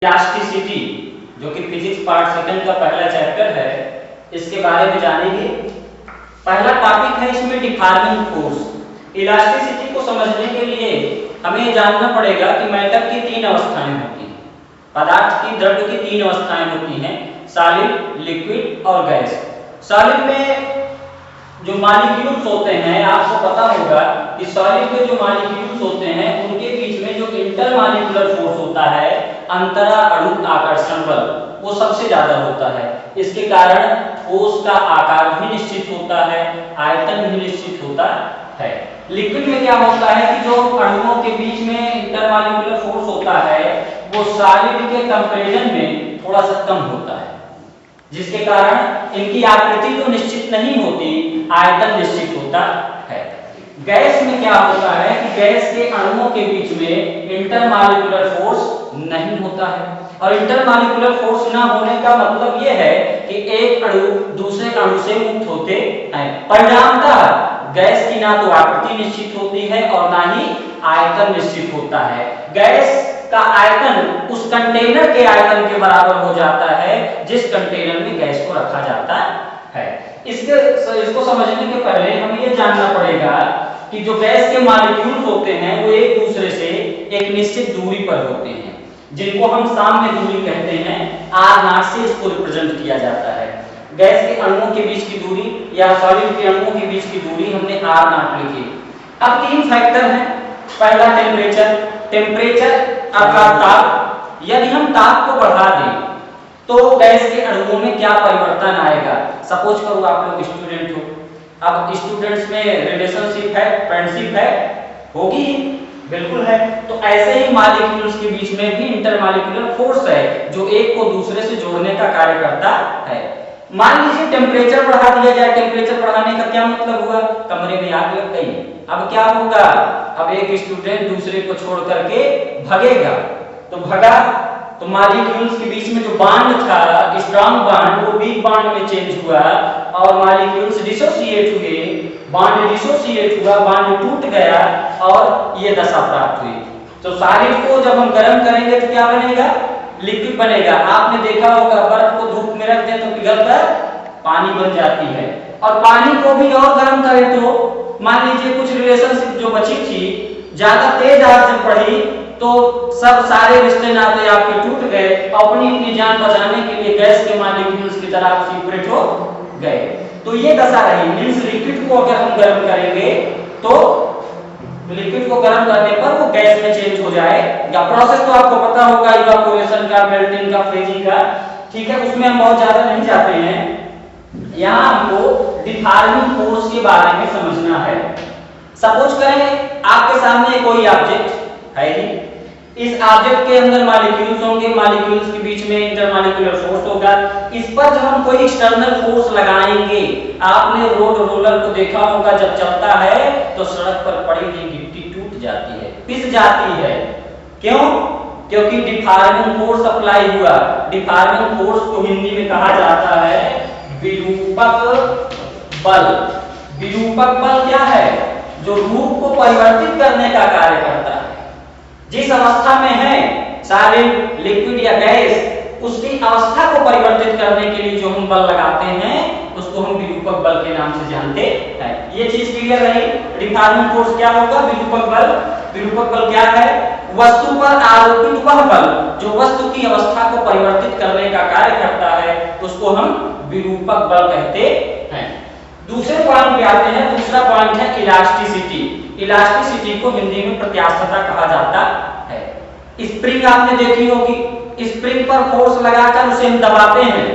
Elasticity जो कि physics part second का पहला चैप्टर है, इसके बारे में जानेंगे। पहला टॉपिक है इसमें डिफॉर्मिंग फोर्स। इलास्टिसिटी को समझने के लिए हमें जानना पड़ेगा कि मैटर की तीन अवस्थाएं होती हैं, पदार्थ की द्रव्य की तीन अवस्थाएं होती हैं, सॉलिड, लिक्विड और गैस। सॉलिड में जो मॉलिक्यूल्स होते हैं, आपको पता होगा कि सॉलिड में जो मॉलिक्यूल्स होते हैं उनके बीच में जो इंटरमॉलिक्यूलर फोर्स होता है, अंतरा अणु आकर्षण बल, वो सबसे ज्यादा होता है। इसके कारण ठोस का आकार भी निश्चित होता है, आयतन भी निश्चित होता है। लिक्विड में क्या होता है कि जो अणुओं के बीच में इंटरमॉलिक्यूलर फोर्स होता है वो सॉलिड के कंपैरिजन में थोड़ा सा कम होता है, जिसके कारण इनकी आकृति तो निश्चित नहीं होती, आयतन निश्चित होता है। गैस में क्या होता है कि गैस के अणुओं के बीच में इंटरमॉलिक्यूलर फोर्स नहीं होता है, और इंटरमॉलिक्यूलर फोर्स ना होने का मतलब यह है कि एक अणु दूसरे अणु से मुक्त होते हैं। परिणामतः गैस की ना तो आकृति निश्चित होती है और ना ही आयतन निश्चित होता है। गैस का आयतन उस कंटेनर के आयतन के बराबर हो जाता है जिस कंटेनर में गैस को रखा जाता है। इसको समझने के पहले हमें यह जानना पड़ेगा कि जो गैस के मॉलिक्यूल्स होते हैं वो एक दूसरे से एक निश्चित दूरी पर होते हैं, जिनको हम साम्य दूरी कहते हैं। r0 से इसको रिप्रेजेंट किया जाता है। गैस के अणुओं के बीच की दूरी या सॉलिड के अणुओं के बीच की दूरी हमने r0 लिखी। अब तीन फैक्टर हैं। पहला टेम्परेचर अर्थात ताप। यदि हम ताप को बढ़ा दें तो गैस के अणुओं में क्या परिवर्तन आएगा। सपोज करो आप लोग स्टूडेंट हो, अब स्टूडेंट्स में रिलेशनशिप है, फ्रेंडशिप है, होगी, बिल्कुल है। तो ऐसे ही मॉलिक्यूल्स के बीच में भी इंटरमॉलिक्यूलर फोर्स है जो एक को दूसरे से जोड़ने का कार्य करता है। मान लीजिए टेम्परेचर बढ़ा दिया जाए। टेम्परेचर बढ़ाने का क्या मतलब हुआ, कमरे में आग लग गई। अब क्या होगा, अब एक स्टूडेंट दूसरे को छोड़ करके भगेगा, तो भगा तो मॉलिक्यूल्स के बीच में जो बॉन्ड था, स्ट्रॉन्ग बॉन्ड, वो वीक बॉन्ड में चेंज हुआ और मॉलिक्यूल्स डिसोसिएट हुए, बॉन्ड डिसोसिएट हुआ, बॉन्ड टूट गया और ये दशा प्राप्त हुई। तो सॉलिड को जब हम गर्म करेंगे तो क्या बनेगा, लिक्विड बनेगा। आपने देखा होगा बर्फ को धूप में रख दें तो पिघलकर पानी बन जाती है, और पानी को भी और गर्म करें तो मान लीजिए कुछ रिलेशनशिप जो बची थी, ज्यादा तेज आग जब बढ़ी तो सब सारे रिश्ते नाते आपके टूट गए, अपनी जान बचाने के लिए गैस के मॉलिक्यूल्स की तरह सेपरेट हो गए। तो ये दशा रही। मींस लिक्विड को अगर हम गर्म करेंगे तो लिक्विड को गर्म करने पर वो गैस में चेंज हो जाएगा। प्रोसेस तो आपको पता होगा, इवापोरेशन का, मेल्टिंग का, फ्रीजिंग का, ठीक है, उसमें हम बहुत ज्यादा नहीं जाते हैं। यहाँ हमको डिफॉर्मिंग फोर्स के बारे में समझना है। सपोज करें आपके सामने कोई ऑब्जेक्ट है ही, इस ऑब्जेक्ट के अंदर मॉलिक्यूल्स होंगे, मॉलिक्यूल्स के बीच में इंटरमॉलिक्यूलर फोर्स होगा। इस पर जब हम कोई एक्सटर्नल फोर्स लगाएंगे, आपने रोड रोलर को देखा होगा, जब चलता है तो सड़क पर पड़ी हुई गिट्टी टूट जाती है, पिस जाती है। क्यों? क्योंकि डिफॉर्मिंग फोर्स अप्लाई हुआ। डिफॉर्मिंग फोर्स को हिंदी में कहा जाता है विरूपक बल। विरूपक बल क्या है, जो रूप को परिवर्तित करने का कार्य करता है। जिस अवस्था में है सॉलिड, लिक्विड या गैस, उसकी अवस्था को परिवर्तित करने के लिए जो हम बल लगाते हैं उसको हम विरूपक बल के नाम से जानते हैं। ये चीज क्लियर रही। डिफॉर्मिंग फोर्स क्या होगा, विरूपक बल। विरूपक बल क्या है, वस्तु पर आरोपित वह बल जो वस्तु की अवस्था को परिवर्तित करने का कार्य करता है, उसको हम विरूपक बल कहते हैं। दूसरे पॉइंट पे आते हैं। दूसरा पॉइंट है इलास्टिसिटी। इलास्टिसिटी को हिंदी में प्रत्यास्थता कहा जाता है। स्प्रिंग आपने देखी होगी, स्प्रिंग पर फोर्स लगाकर उसे हम दबाते हैं।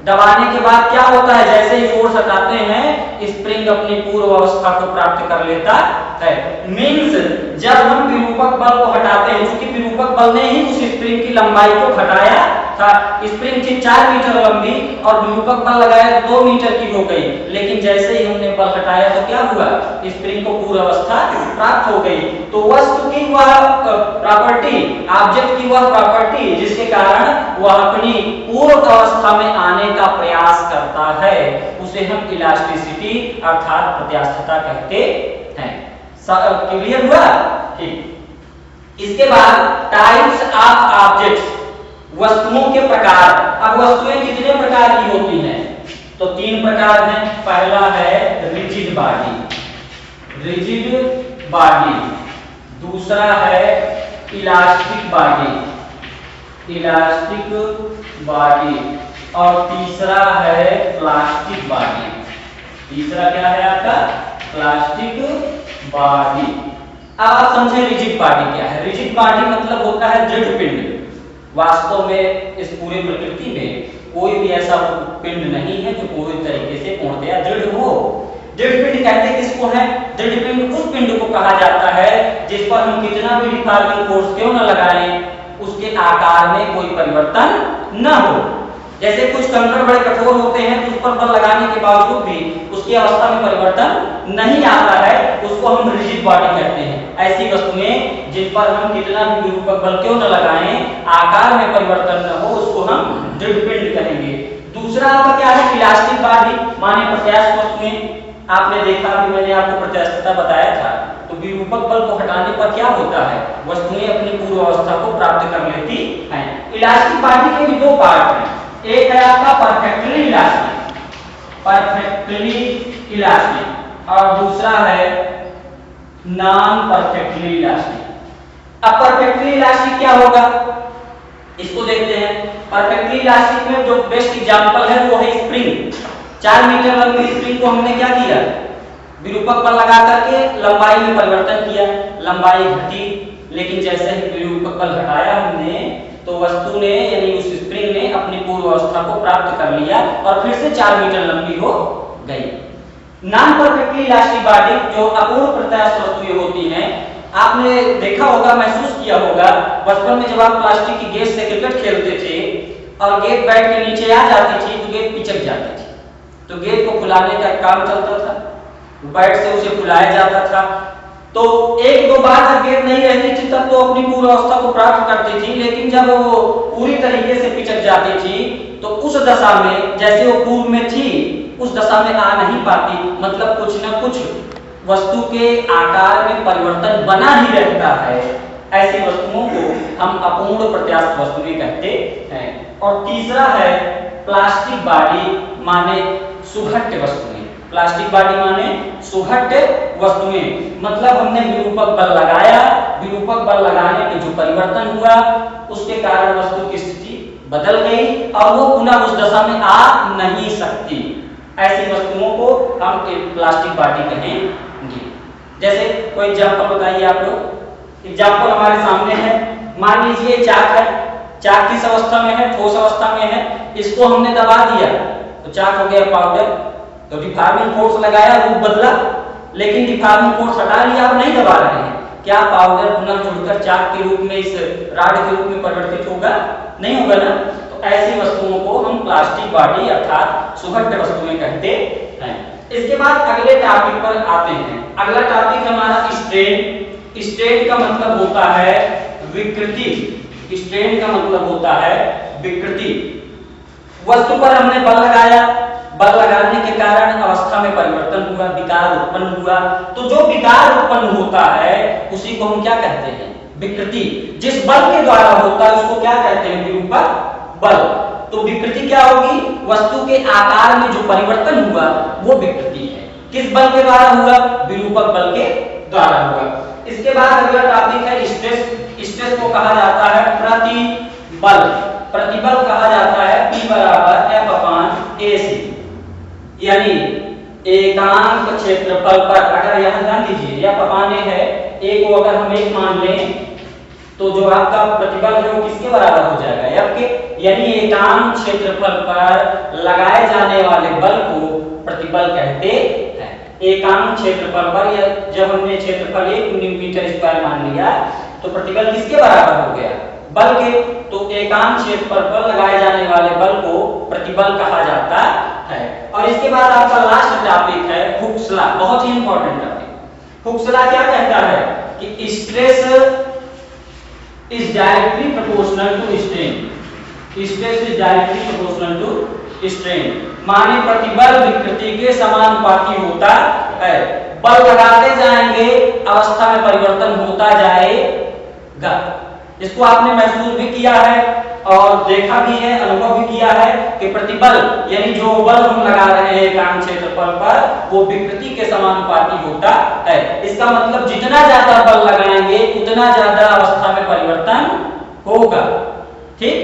दबाने के बाद क्या होता है, जैसे ही फोर्स हटाते हैं स्प्रिंग अपनी पूर्व अवस्था को प्राप्त कर लेता है। मींस जब हम विरूपक बल को हटाते हैं, क्योंकि विरूपक बल ने ही उस स्प्रिंग की लंबाई को घटाया था। स्प्रिंग थी 4 मीटर लंबी और विरूपक बल लगाया 2 मीटर की हो गई, लेकिन जैसे ही हमने बल हटाया तो क्या हुआ, स्प्रिंग को पूर्व अवस्था प्राप्त हो गई। तो वस्तु की वह प्रॉपर्टी, ऑब्जेक्ट की वह प्रॉपर्टी जिसके कारण वह अपनी पूर्व अवस्था में आने का प्रयास करता है, उसे हम इलास्टिसिटी अर्थात प्रत्यास्थता कहते हैं। क्लियर हुआ? ठीक। इसके बाद टाइप्स ऑफ ऑब्जेक्ट्स। वस्तुओं के प्रकार। अब वस्तुएं कितने प्रकार की होती हैं? तो 3 प्रकार हैं। पहला है रिजिड बॉडी, रिजिड बॉडी। दूसरा है इलास्टिक बॉडी, इलास्टिक बॉडी। और तीसरा है प्लास्टिक बॉडी। तीसरा क्या है आपका? Plastic body. अब आप समझे रिजिड बॉडी क्या है। रिजिड बॉडी मतलब होता है दृढ़ पिंड। वास्तव में इस पूरे प्रकृति में कोई भी ऐसा पिंड नहीं है जो पूरी तरीके से पूर्णतया दृढ़ हो। दृढ़ पिंड कहते किसको है? दृढ़ पिंड उस पिंड को कहा जाता है जिस पर हम कितना भी डिफॉर्मिंग फोर्स क्यों न लगाएं, उसके आकार में कोई परिवर्तन न हो। जैसे कुछ कंकड़ बड़े कठोर होते हैं तो उस पर बल लगाने के बावजूद भी उसकी अवस्था में परिवर्तन नहीं आता है, उसको हम रिजिड बॉडी कहते हैं। ऐसी वस्तुएं जिन पर हम कितना भी विरूपक बल क्यों न लगाएं, आकार में परिवर्तन न हो, उसको हम दृढ़ पिंड कहेंगे। दूसरा आपका क्या है? इलास्टिक बॉडी, माने प्रत्यास्थ वस्तुएं। आपने देखा भी, मैंने आपको प्रत्यास्थता बताया था। तो विरूपक बल को हटाने पर क्या होता है? वस्तुएं अपनी पूर्व अवस्था को प्राप्त कर लेती हैं। इलास्टिक बॉडी के भी 2 पार्ट हैं। एक है आपका परफेक्टली इलास्टिक, परफेक्टली इलास्टिक, और दूसरा है नॉन परफेक्टली इलास्टिक। अब परफेक्टली इलास्टिक क्या होगा, इसको देखते हैं। परफेक्टली इलास्टिक में जो बेस्ट एग्जांपल है वो है स्प्रिंग। 4 मीटर लंबी स्प्रिंग को हमने क्या किया? विरूपक बल लगा करके लंबाई में परिवर्तन किया, लंबाई घटी। लेकिन जैसे ही विरूपक बल हटाया हमने तो वस्तु ने यानी उस स्प्रिंग ने अपनी पूर्व अवस्था को प्राप्त कर लिया और फिर से 4 मीटर लंबी हो गई। नॉन परफेक्टली इलास्टिक बॉडी जो अपूर्ण प्रत्यास्थ वस्तुएं होती हैं, आपने देखा होगा, महसूस किया होगा, बचपन में जब आप प्लास्टिक की गेंद से क्रिकेट खेलते थे और गेंद बैट के नीचे आ जाती थी तो गेंद पिचक जाती थी, तो गेंद को फुलाने का काम चलता था, बैट से उसे फुलाया जाता था। तो 1-2 बार जब गेंद नहीं रहती थी तब तो अपनी पूर्व अवस्था को प्राप्त करती थी, लेकिन जब वो पूरी तरीके से पिचक जाती थी तो उस दशा में जैसे वो पूर्व में थी उस दशा में आ नहीं पाती। मतलब कुछ न कुछ वस्तु के आकार में परिवर्तन बना ही रहता है। ऐसी वस्तुओं को हम अपूर्ण प्रत्यास्थ वस्तुएं कहते हैं। और तीसरा है प्लास्टिक बॉडी, माने सुघट्ट वस्तुएं। प्लास्टिक बॉडी माने सुघट्ट वस्तुएं, मतलब हमने विरूपक बल लगाया, विरूपक बल लगाने पे जो परिवर्तन हुआ उसके कारण वस्तु की स्थिति बदल गई और वो पुनः उस दशा में आ नहीं सकती। ऐसी वस्तुओं को हम प्लास्टिक बॉडी कहेंगे। जैसे कोई एग्जांपल बताइए आप लोग। एग्जांपल हमारे सामने है, मान लीजिए चाक है, चाक किस अवस्था में है? ठोस अवस्था में है। इसको हमने दबा दिया तो चाक हो गया पाउडर। तो डिफॉर्मिंग फोर्स लगाया, रूप बदला, लेकिन डिफॉर्मिंग फोर्स हटा लिया, अब नहीं दबा रहे हैं। क्या पाउडर पुनः जुड़कर चाक के रूप में, इस राड के रूप में परिवर्तित होगा? नहीं होगा ना। तो ऐसी वस्तुओं को हम प्लास्टिक बॉडी अर्थात सुघट्ट वस्तुएं कहते हैं। इसके बाद अगले टॉपिक पर आते हैं। अगला टॉपिक हमारा स्ट्रेन। स्ट्रेन का मतलब होता है विकृति। स्ट्रेन का मतलब होता है विकृति। वस्तु पर हमने बल लगाया, बल लगाने के कारण अवस्था में परिवर्तन हुआ, विकार उत्पन्न हुआ। तो जो विकार उत्पन्न होता है उसी को हम क्या कहते हैं? विकृति। जिस बल के द्वारा होता है उसको क्या कहते हैं? विरूपक बल। तो विकृति क्या होगी? वस्तु के आकार में जो परिवर्तन हुआ वो विकृति है। किस बल के द्वारा हुआ? विरूपक बल के द्वारा हुआ। इसके बाद अगला टॉपिक है स्ट्रेस। स्ट्रेस को कहा जाता है प्रतिबल। प्रतिबल कहा जाता है P = F/AC, यानी एकांक क्षेत्रफल पर। अगर यहां ध्यान दीजिए F/A है, A को अगर हम 1 मान लें तो जो आपका प्रतिबल है वो किसके बराबर हो जाएगा? F के। यानी एकांक क्षेत्रफल पर लगाए जाने वाले बल को प्रतिबल कहते हैं। एकांक क्षेत्रफल पर या जब हमने क्षेत्रफल 1 मीटर स्क्वायर मान लिया तो प्रतिबल किसके बराबर हो गया? बल के। तो एकांक क्षेत्रफल पर लगाए जाने वाले बल को प्रतिबल कहा जाता है। और इसके बाद आपका लास्ट टॉपिक है हुक्स लॉ। बहुत ही इंपॉर्टेंट टॉपिक। हुक्स लॉ क्या कहता है कि stress is directly proportional to strain. Stress is directly proportional to strain, माने प्रतिबल विकृति के समानुपाती होता है। बल लगाते जाएंगे अवस्था में परिवर्तन होता जाएगा। इसको आपने महसूस भी किया है और देखा भी है, अनुभव भी किया है कि प्रतिबल यानी जो बल हम लगा रहे हैं एकांक क्षेत्रफल पर वो विकृति के समानुपाती होता है। इसका मतलब जितना ज्यादा बल लगाएंगे उतना ज्यादा अवस्था में परिवर्तन होगा। ठीक,